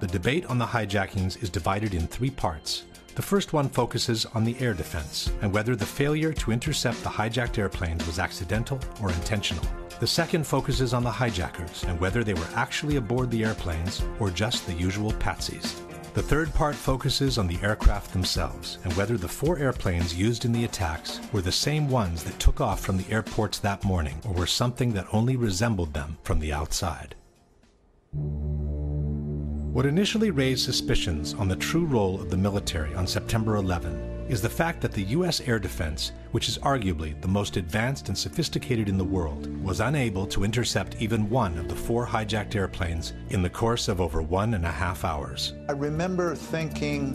the debate on the hijackings is divided in three parts. The first one focuses on the air defense and whether the failure to intercept the hijacked airplanes was accidental or intentional. The second focuses on the hijackers and whether they were actually aboard the airplanes or just the usual patsies. The third part focuses on the aircraft themselves and whether the 4 airplanes used in the attacks were the same ones that took off from the airports that morning or were something that only resembled them from the outside. What initially raised suspicions on the true role of the military on September 11 is the fact that the U.S. air defense, which is arguably the most advanced and sophisticated in the world, was unable to intercept even one of the 4 hijacked airplanes in the course of over 1.5 hours. I remember thinking,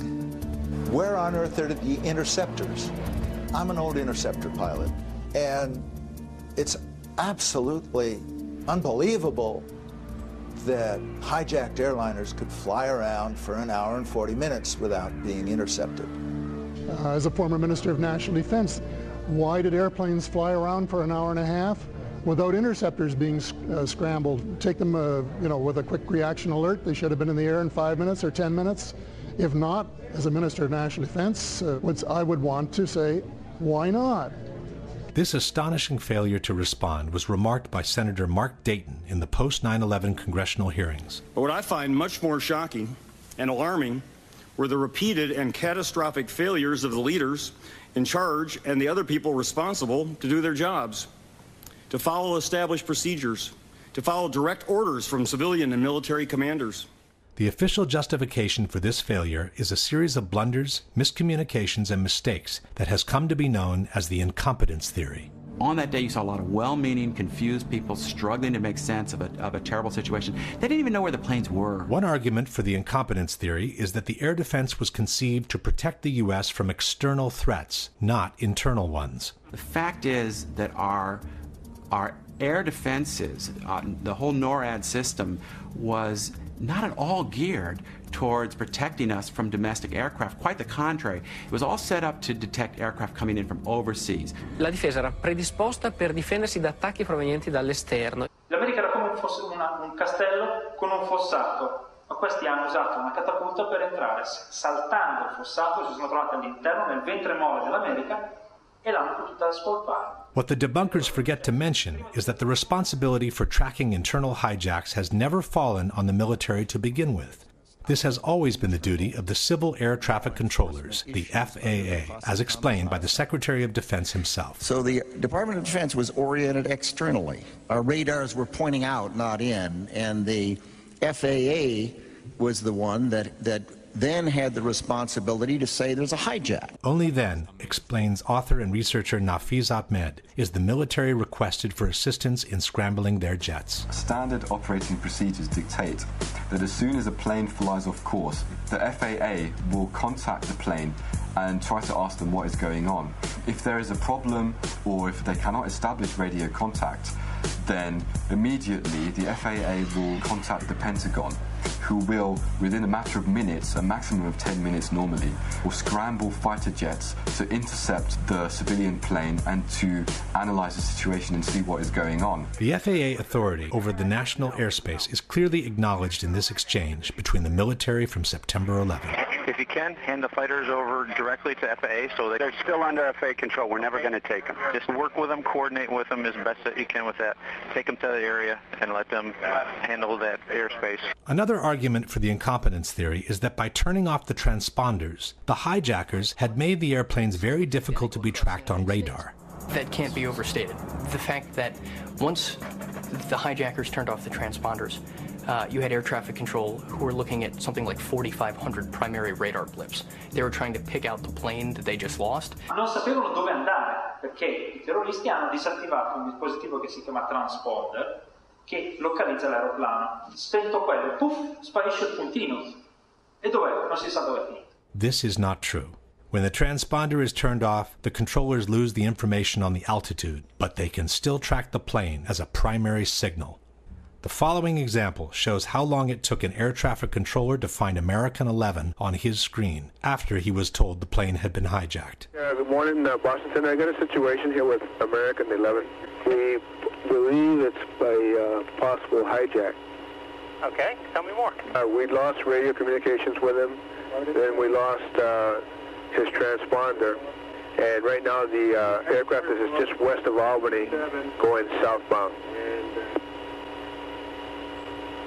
where on earth are the interceptors? I'm an old interceptor pilot, and it's absolutely unbelievable that hijacked airliners could fly around for an hour and 40 minutes without being intercepted. As a former Minister of National Defense, why did airplanes fly around for an hour and a half without interceptors being scrambled? Take them, with a quick reaction alert. They should have been in the air in 5 minutes or 10 minutes. If not, as a Minister of National Defense, I would want to say, why not? This astonishing failure to respond was remarked by Senator Mark Dayton in the post-9/11 congressional hearings. But what I find much more shocking and alarming were the repeated and catastrophic failures of the leaders in charge and the other people responsible to do their jobs, to follow established procedures, to follow direct orders from civilian and military commanders. The official justification for this failure is a series of blunders, miscommunications, and mistakes that has come to be known as the incompetence theory. On that day, you saw a lot of well-meaning, confused people struggling to make sense of a terrible situation. They didn't even know where the planes were. One argument for the incompetence theory is that the air defense was conceived to protect the U.S. from external threats, not internal ones. The fact is that our air defenses, the whole NORAD system, was not at all geared towards protecting us from domestic aircraft. Quite the contrary. It was all set up to detect aircraft coming in from overseas. La difesa era predisposta per difendersi da attacchi provenienti dall'esterno. L'America era come fosse un castello con un fossato, ma questi hanno usato una catapulta per entrare. Saltando il fossato si sono trovati all'interno, nel ventre mole dell'America, e l'hanno potuta scolpare. What the debunkers forget to mention is that the responsibility for tracking internal hijacks has never fallen on the military to begin with. This has always been the duty of the Civil Air Traffic Controllers, the FAA, as explained by the Secretary of Defense himself. So the Department of Defense was oriented externally. Our radars were pointing out, not in, and the FAA was the one that then had the responsibility to say there's a hijack. Only then, explains author and researcher Nafiz Ahmed, is the military requested for assistance in scrambling their jets. Standard operating procedures dictate that as soon as a plane flies off course, the FAA will contact the plane and try to ask them what is going on. If there is a problem or if they cannot establish radio contact, then immediately the FAA will contact the Pentagon, who will, within a matter of minutes, a maximum of 10 minutes normally, will scramble fighter jets to intercept the civilian plane and to analyze the situation and see what is going on. The FAA authority over the national airspace is clearly acknowledged in this exchange between the military from September 11. If you can, hand the fighters over directly to FAA so they're still under FAA control. We're never going to take them. Just work with them, coordinate with them as best that you can with that. Take them to the area and let them handle that airspace. Another argument for the incompetence theory is that by turning off the transponders, the hijackers had made the airplanes very difficult to be tracked on radar. That can't be overstated. The fact that once the hijackers turned off the transponders, you had air traffic control who were looking at something like 4,500 primary radar blips. They were trying to pick out the plane that they just lost. Non sapevano dove andare perché i terroristi hanno disattivato un dispositivo che si chiama transponder che localizza l'aeroplano. Spento quello, puff, sparisce il puntino. E dov'è? Non si sa dove è finito. This is not true. When the transponder is turned off, the controllers lose the information on the altitude, but they can still track the plane as a primary signal. The following example shows how long it took an air traffic controller to find American 11 on his screen after he was told the plane had been hijacked. Good morning, Washington. I got a situation here with American 11. We believe it's a possible hijack. Okay, tell me more. We lost radio communications with him. Then we lost his transponder. And right now the aircraft is just west of Albany going southbound.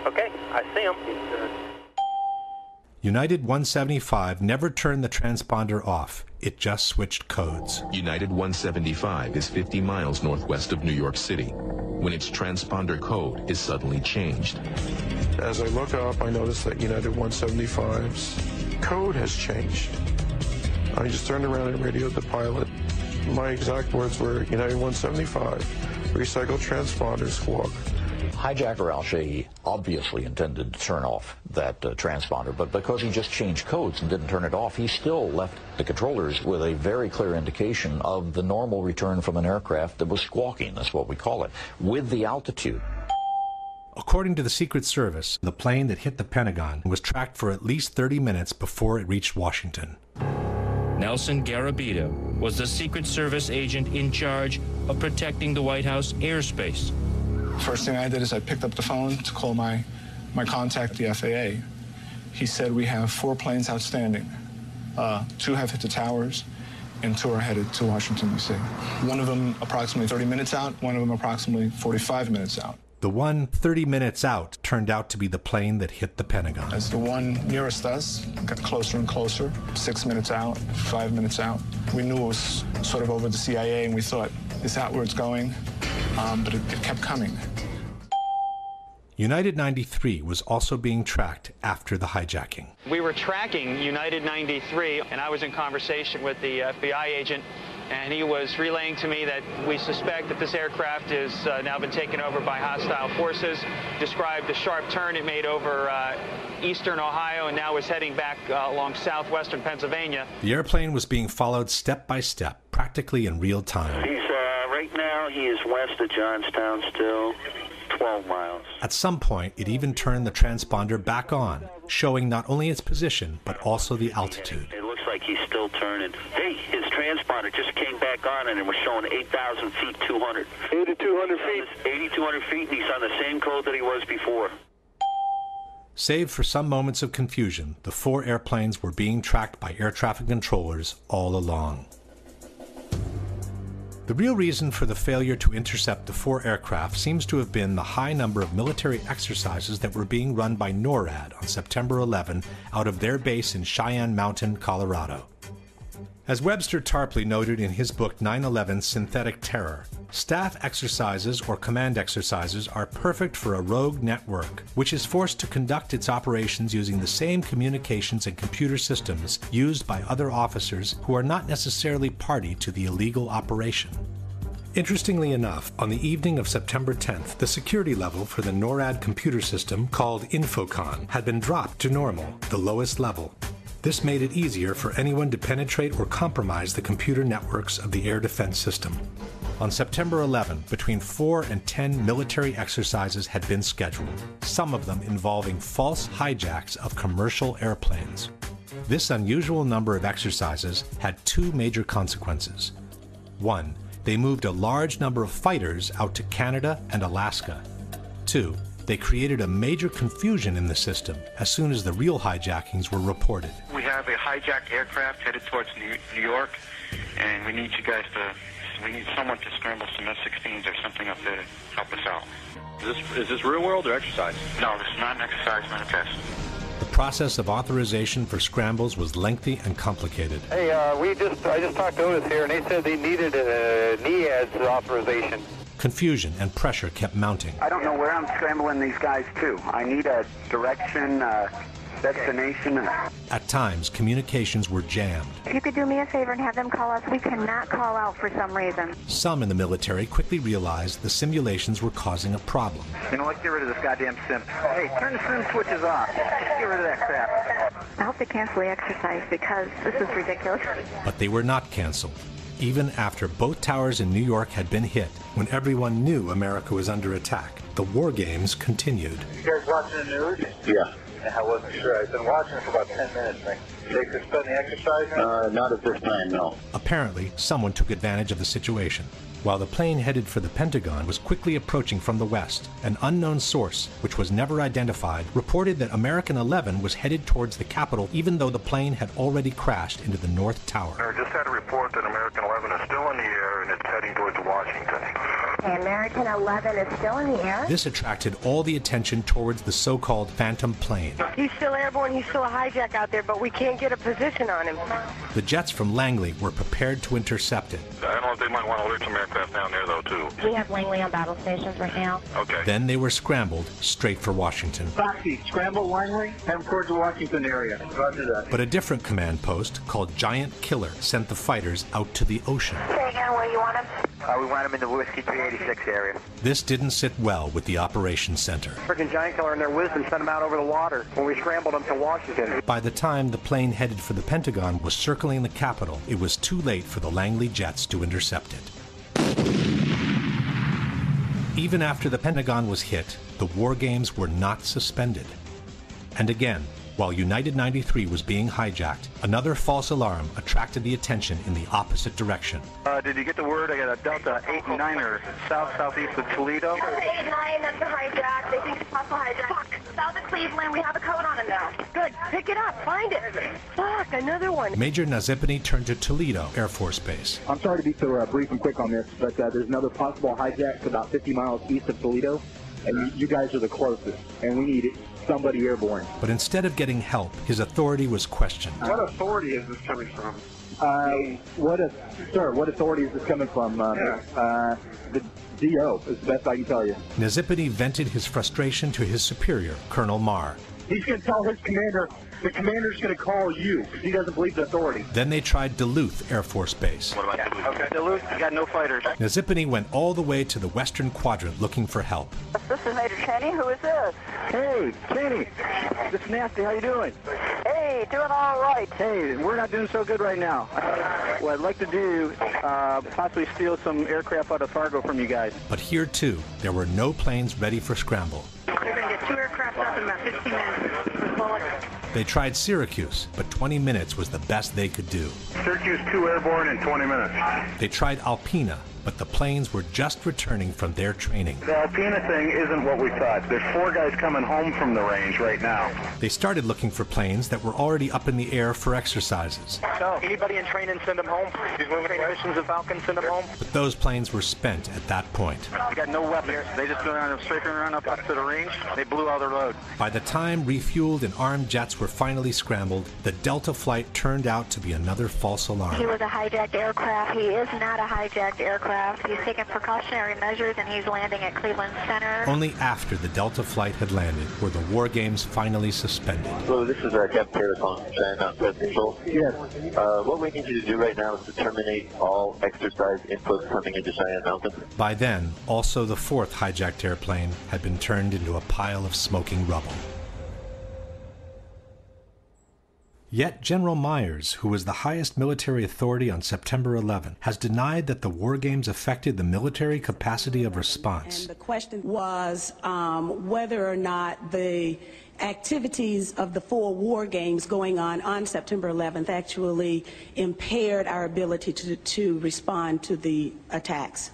Okay, I see him. United 175 never turned the transponder off. It just switched codes. United 175 is 50 miles northwest of New York City when its transponder code is suddenly changed. As I look up, I notice that United 175's code has changed. I just turned around and radioed the pilot. My exact words were, United 175, recycle transponder squawk. Hijacker Al-Shehhi obviously intended to turn off that transponder, but because he just changed codes and didn't turn it off, he still left the controllers with a very clear indication of the normal return from an aircraft that was squawking, that's what we call it, with the altitude. According to the Secret Service, the plane that hit the Pentagon was tracked for at least 30 minutes before it reached Washington. Nelson Garabito was the Secret Service agent in charge of protecting the White House airspace. First thing I did is I picked up the phone to call my contact, the FAA. He said we have 4 planes outstanding. 2 have hit the towers, and 2 are headed to Washington, D.C. One of them approximately 30 minutes out, one of them approximately 45 minutes out. The one 30 minutes out turned out to be the plane that hit the Pentagon. As the one nearest us got closer and closer, 6 minutes out, 5 minutes out, we knew it was sort of over the CIA, and we thought, is that where it's going? But it kept coming. United 93 was also being tracked after the hijacking. We were tracking United 93, and I was in conversation with the FBI agent, and he was relaying to me that we suspect that this aircraft has now been taken over by hostile forces, described the sharp turn it made over eastern Ohio, and now is heading back along southwestern Pennsylvania. The airplane was being followed step by step, practically in real time. Right now, he is west of Johnstown still, 12 miles. At some point, it even turned the transponder back on, showing not only its position, but also the altitude. It looks like he's still turning. Hey, his transponder just came back on and it was showing 8,000 feet, 200. 8,200 feet? 8,200 feet, and he's on the same code that he was before. Save for some moments of confusion, the 4 airplanes were being tracked by air traffic controllers all along. The real reason for the failure to intercept the 4 aircraft seems to have been the high number of military exercises that were being run by NORAD on September 11 out of their base in Cheyenne Mountain, Colorado. As Webster Tarpley noted in his book 9/11 Synthetic Terror, staff exercises or command exercises are perfect for a rogue network, which is forced to conduct its operations using the same communications and computer systems used by other officers who are not necessarily party to the illegal operation. Interestingly enough, on the evening of September 10th, the security level for the NORAD computer system called Infocon had been dropped to normal, the lowest level. This made it easier for anyone to penetrate or compromise the computer networks of the air defense system. On September 11, between 4 and 10 military exercises had been scheduled, some of them involving false hijacks of commercial airplanes. This unusual number of exercises had 2 major consequences. 1, they moved a large number of fighters out to Canada and Alaska. 2, they created a major confusion in the system as soon as the real hijackings were reported. We have a hijacked aircraft headed towards New York, and we need you guys we need someone to scramble some F-16s or something up there to help us out. Is this real world or exercise? No, this is not an exercise, not a test. The process of authorization for scrambles was lengthy and complicated. Hey, I just talked to Otis here, and they said they needed a NEADS authorization. Confusion and pressure kept mounting. I don't know where I'm scrambling these guys to. I need a direction, destination. At times, communications were jammed. If you could do me a favor and have them call us, we cannot call out for some reason. Some in the military quickly realized the simulations were causing a problem. You know, let's get rid of this goddamn sim. Hey, turn the sim switches off. Get rid of that crap. I hope they cancel the exercise because this is ridiculous. But they were not canceled, even after both towers in New York had been hit, when everyone knew America was under attack. The war games continued. You guys watching the news? Yeah. I wasn't sure. I've been watching for about 10 minutes. They suspend the exercise now? Not at this time, no. Apparently, someone took advantage of the situation. While the plane headed for the Pentagon was quickly approaching from the west, an unknown source, which was never identified, reported that American 11 was headed towards the Capitol even though the plane had already crashed into the North Tower. I just had a report that American 11 is still in the air and it's heading towards Washington. American 11 is still in the air? This attracted all the attention towards the so-called phantom plane. He's still airborne, he's still a hijack out there, but we can't get a position on him. The jets from Langley were prepared to intercept it. I don't know if they might want to alert some aircraft down there, though, too. We have Langley on battle stations right now. Okay. Then they were scrambled straight for Washington. Foxy, scramble Langley, head towards the Washington area. Roger that. But a different command post, called Giant Killer, sent the fighters out to the ocean. Say again, where you want him? We want him in the Whiskey 386 area. This didn't sit well with the operations center. Freaking Giant Killer and their wisdom sent him out over the water when we scrambled him to Washington. By the time the plane headed for the Pentagon was circling the Capitol, it was too late for the Langley jets to intercept it. Even after the Pentagon was hit, the war games were not suspended. And again, while United 93 was being hijacked, another false alarm attracted the attention in the opposite direction. Did you get the word? I got a Delta 89er southeast of Toledo. Delta 89, that's a hijack. They think it's possible hijack. Fuck, south of Cleveland, we have a code on him now. Good, pick it up, find it. Fuck, another one. Major Nazipany turned to Toledo Air Force Base. I'm sorry to be so brief and quick on this, but there's another possible hijack about 50 miles east of Toledo, and you guys are the closest, and we need somebody airborne. But instead of getting help, his authority was questioned. What authority is this coming from? What authority is this coming from? The DO is the best I can tell you. Nazipany vented his frustration to his superior, Colonel Marr. He's going to tell his commander, the commander's going to call you, because he doesn't believe the authority. Then they tried Duluth Air Force Base. What about Duluth? Okay, Duluth, you got no fighters. Nazipany went all the way to the western quadrant looking for help. This is Major Cheney. Who is this? Hey, Cheney. This is Nasty. How you doing? Hey, doing all right. Hey, we're not doing so good right now. What I'd like to do, possibly steal some aircraft out of Fargo from you guys. But here, too, there were no planes ready for scramble. You're going to get 2 aircraft up in about 15 minutes. Bullet. They tried Syracuse, but 20 minutes was the best they could do. Syracuse 2 airborne in 20 minutes. They tried Alpena, but the planes were just returning from their training. The Alpena thing isn't what we thought. There's 4 guys coming home from the range right now. They started looking for planes that were already up in the air for exercises. So, anybody in training, send them home. These training missions of Falcon, send them home. But those planes were spent at that point. They got no weapons. They just went on a straight run up to the range. They blew all their load. By the time refueled and armed jets were finally scrambled, the Delta flight turned out to be another false alarm. He was a hijacked aircraft. He is not a hijacked aircraft. He's taking precautionary measures and he's landing at Cleveland Center. Only after the Delta flight had landed were the war games finally suspended. So this is Captain Taylor calling from China Press Control. Yes. What we need you to do right now is to terminate all exercise inputs coming into Cheyenne Mountain. By then, also the 4th hijacked airplane had been turned into a pile of smoking rubble. Yet General Myers, who was the highest military authority on September 11, has denied that the war games affected the military capacity of response. And the question was whether or not the activities of the 4 war games going on September 11th actually impaired our ability to respond to the attacks.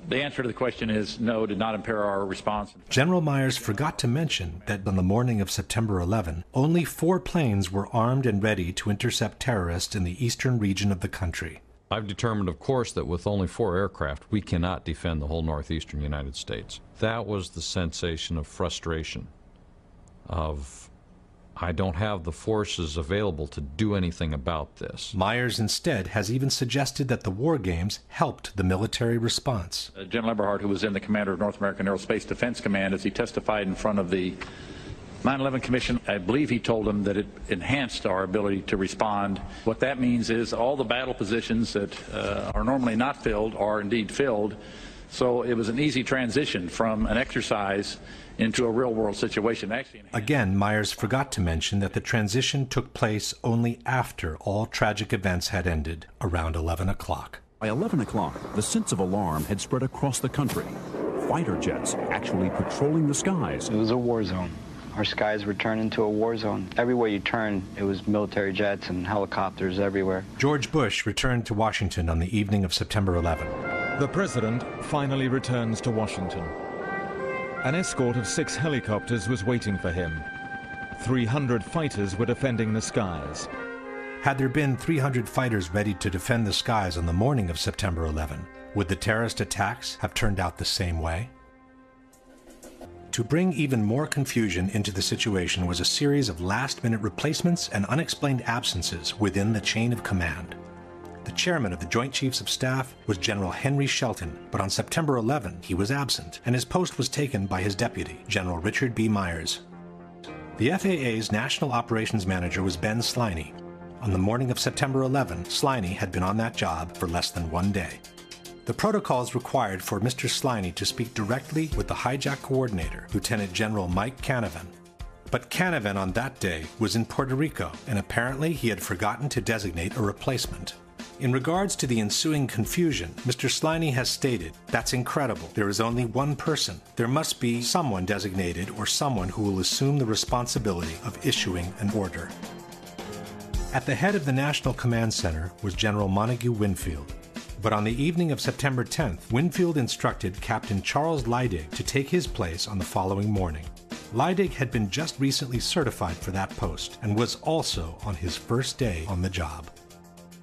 The answer to the question is no, did not impair our response. General Myers forgot to mention that on the morning of September 11, only 4 planes were armed and ready to intercept terrorists in the eastern region of the country. I've determined, of course, that with only 4 aircraft, we cannot defend the whole northeastern United States. That was the sensation of frustration, of I don't have the forces available to do anything about this. Myers instead has even suggested that the war games helped the military response. General Eberhart, who was then the commander of North American Aerospace Defense Command, as he testified in front of the 9/11 Commission, I believe he told them that it enhanced our ability to respond. What that means is all the battle positions that are normally not filled are indeed filled. So it was an easy transition from an exercise into a real-world situation. Again, Myers forgot to mention that the transition took place only after all tragic events had ended, around 11 o'clock. By 11 o'clock, the sense of alarm had spread across the country. Fighter jets actually patrolling the skies. It was a war zone. our skies were turned into a war zone. Everywhere you turn, it was military jets and helicopters everywhere. George Bush returned to Washington on the evening of September 11. The president finally returns to Washington. An escort of 6 helicopters was waiting for him. 300 fighters were defending the skies. Had there been 300 fighters ready to defend the skies on the morning of September 11, would the terrorist attacks have turned out the same way? To bring even more confusion into the situation was a series of last-minute replacements and unexplained absences within the chain of command. The chairman of the Joint Chiefs of Staff was General Henry Shelton, but on September 11 he was absent, and his post was taken by his deputy, General Richard B. Myers. The FAA's National Operations Manager was Ben Sliney. On the morning of September 11, Sliney had been on that job for less than 1 day. The protocols required for Mr. Sliney to speak directly with the hijack coordinator, Lieutenant General Mike Canavan. But Canavan on that day was in Puerto Rico, and apparently he had forgotten to designate a replacement. In regards to the ensuing confusion, Mr. Sliney has stated, "That's incredible. There is only one person. There must be someone designated or someone who will assume the responsibility of issuing an order." At the head of the National Command Center was General Montague Winfield. But on the evening of September 10th, Winfield instructed Captain Charles Leidig to take his place on the following morning. Leidig had been just recently certified for that post and was also on his first day on the job.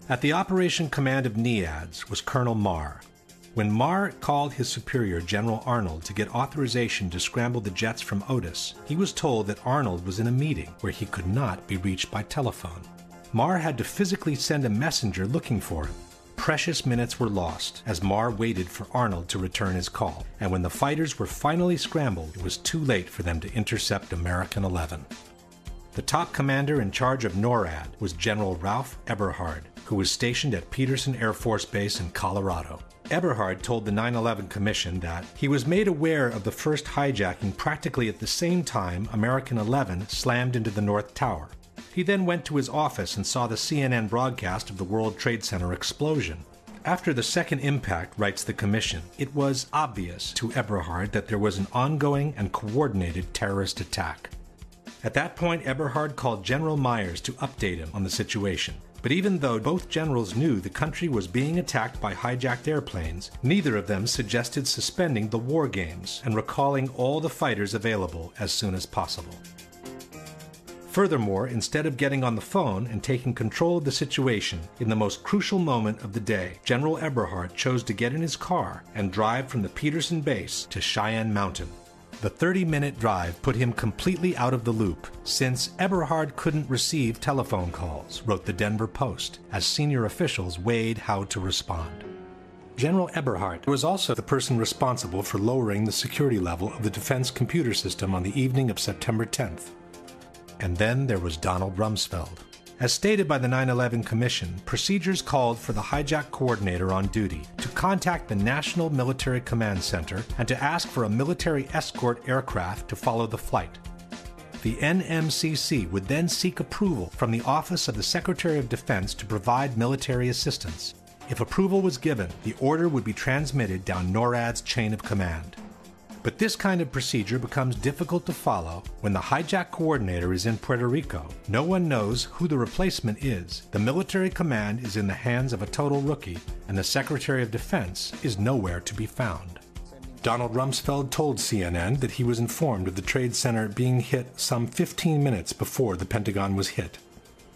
At the Operation Command of NEADS was Colonel Marr. When Marr called his superior, General Arnold, to get authorization to scramble the jets from Otis, he was told that Arnold was in a meeting where he could not be reached by telephone. Marr had to physically send a messenger looking for him. Precious minutes were lost as Marr waited for Arnold to return his call, and when the fighters were finally scrambled, it was too late for them to intercept American 11. The top commander in charge of NORAD was General Ralph Eberhard, who was stationed at Peterson Air Force Base in Colorado. Eberhard told the 9/11 Commission that he was made aware of the first hijacking practically at the same time American 11 slammed into the North Tower. He then went to his office and saw the CNN broadcast of the World Trade Center explosion. After the second impact, writes the Commission, it was obvious to Eberhard that there was an ongoing and coordinated terrorist attack. At that point, Eberhard called General Myers to update him on the situation. But even though both generals knew the country was being attacked by hijacked airplanes, neither of them suggested suspending the war games and recalling all the fighters available as soon as possible. Furthermore, instead of getting on the phone and taking control of the situation in the most crucial moment of the day, General Eberhard chose to get in his car and drive from the Peterson base to Cheyenne Mountain. The 30-minute drive put him completely out of the loop, since Eberhard couldn't receive telephone calls, wrote the Denver Post, as senior officials weighed how to respond. General Eberhard was also the person responsible for lowering the security level of the defense computer system on the evening of September 10th. And then there was Donald Rumsfeld. As stated by the 9/11 Commission, procedures called for the hijack coordinator on duty to contact the National Military Command Center and to ask for a military escort aircraft to follow the flight. The NMCC would then seek approval from the Office of the Secretary of Defense to provide military assistance. If approval was given, the order would be transmitted down NORAD's chain of command. But this kind of procedure becomes difficult to follow when the hijack coordinator is in Puerto Rico. No one knows who the replacement is. The military command is in the hands of a total rookie, and the Secretary of Defense is nowhere to be found. Donald Rumsfeld told CNN that he was informed of the Trade Center being hit some 15 minutes before the Pentagon was hit.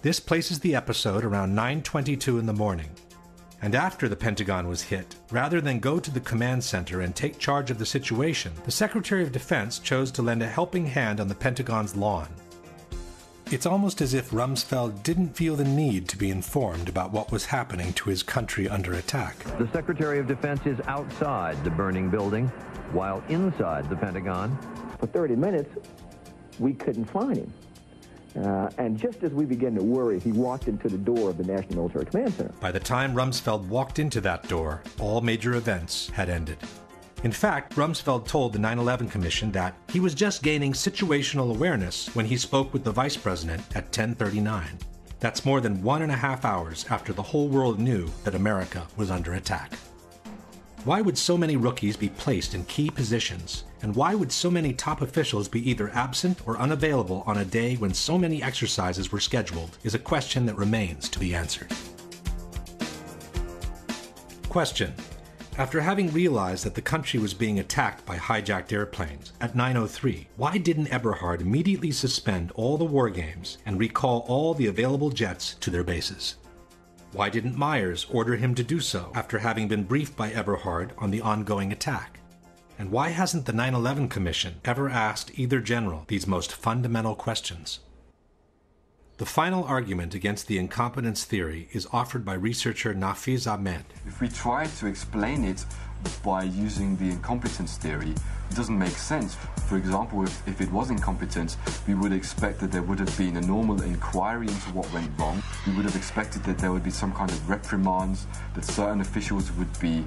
This places the episode around 9:22 in the morning. And after the Pentagon was hit, rather than go to the command center and take charge of the situation, the Secretary of Defense chose to lend a helping hand on the Pentagon's lawn. It's almost as if Rumsfeld didn't feel the need to be informed about what was happening to his country under attack. The Secretary of Defense is outside the burning building, while inside the Pentagon. For 30 minutes, we couldn't find him. And just as we began to worry, he walked into the door of the National Military Command Center. By the time Rumsfeld walked into that door, all major events had ended. In fact, Rumsfeld told the 9/11 Commission that he was just gaining situational awareness when he spoke with the Vice President at 10:39. That's more than 1.5 hours after the whole world knew that America was under attack. Why would so many rookies be placed in key positions, And why would so many top officials be either absent or unavailable on a day when so many exercises were scheduled is a question that remains to be answered. Question. After having realized that the country was being attacked by hijacked airplanes at 9:03, why didn't Eberhard immediately suspend all the war games and recall all the available jets to their bases? Why didn't Myers order him to do so after having been briefed by Eberhard on the ongoing attack? And why hasn't the 9/11 Commission ever asked either general these most fundamental questions? The final argument against the incompetence theory is offered by researcher Nafiz Ahmed. If we try to explain it by using the incompetence theory, it doesn't make sense. For example, if it was incompetence, we would expect that there would have been a normal inquiry into what went wrong. We would have expected that there would be some kind of reprimands, that certain officials would be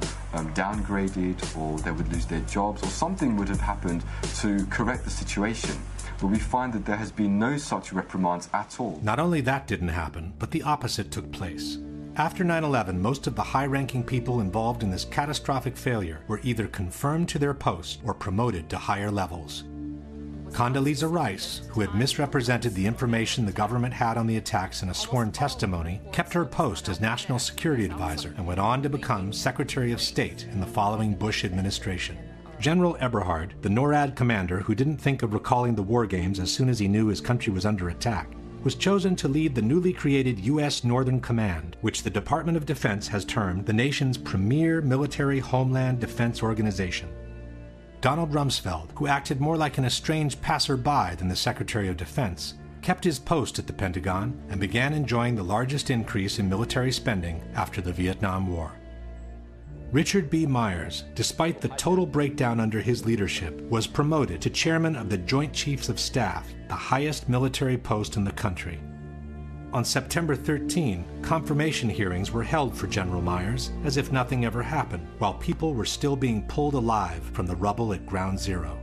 downgraded, or they would lose their jobs, or something would have happened to correct the situation. But we find that there has been no such reprimands at all. Not only that didn't happen, but the opposite took place. After 9/11, most of the high-ranking people involved in this catastrophic failure were either confirmed to their posts or promoted to higher levels. Condoleezza Rice, who had misrepresented the information the government had on the attacks in a sworn testimony, kept her post as National Security Advisor and went on to become Secretary of State in the following Bush administration. General Eberhard, the NORAD commander who didn't think of recalling the war games as soon as he knew his country was under attack, was chosen to lead the newly created U.S. Northern Command, which the Department of Defense has termed the nation's premier military homeland defense organization. Donald Rumsfeld, who acted more like an estranged passerby than the Secretary of Defense, kept his post at the Pentagon and began enjoying the largest increase in military spending after the Vietnam War. Richard B. Myers, despite the total breakdown under his leadership, was promoted to chairman of the Joint Chiefs of Staff, the highest military post in the country. On September 13, confirmation hearings were held for General Myers as if nothing ever happened, while people were still being pulled alive from the rubble at Ground Zero.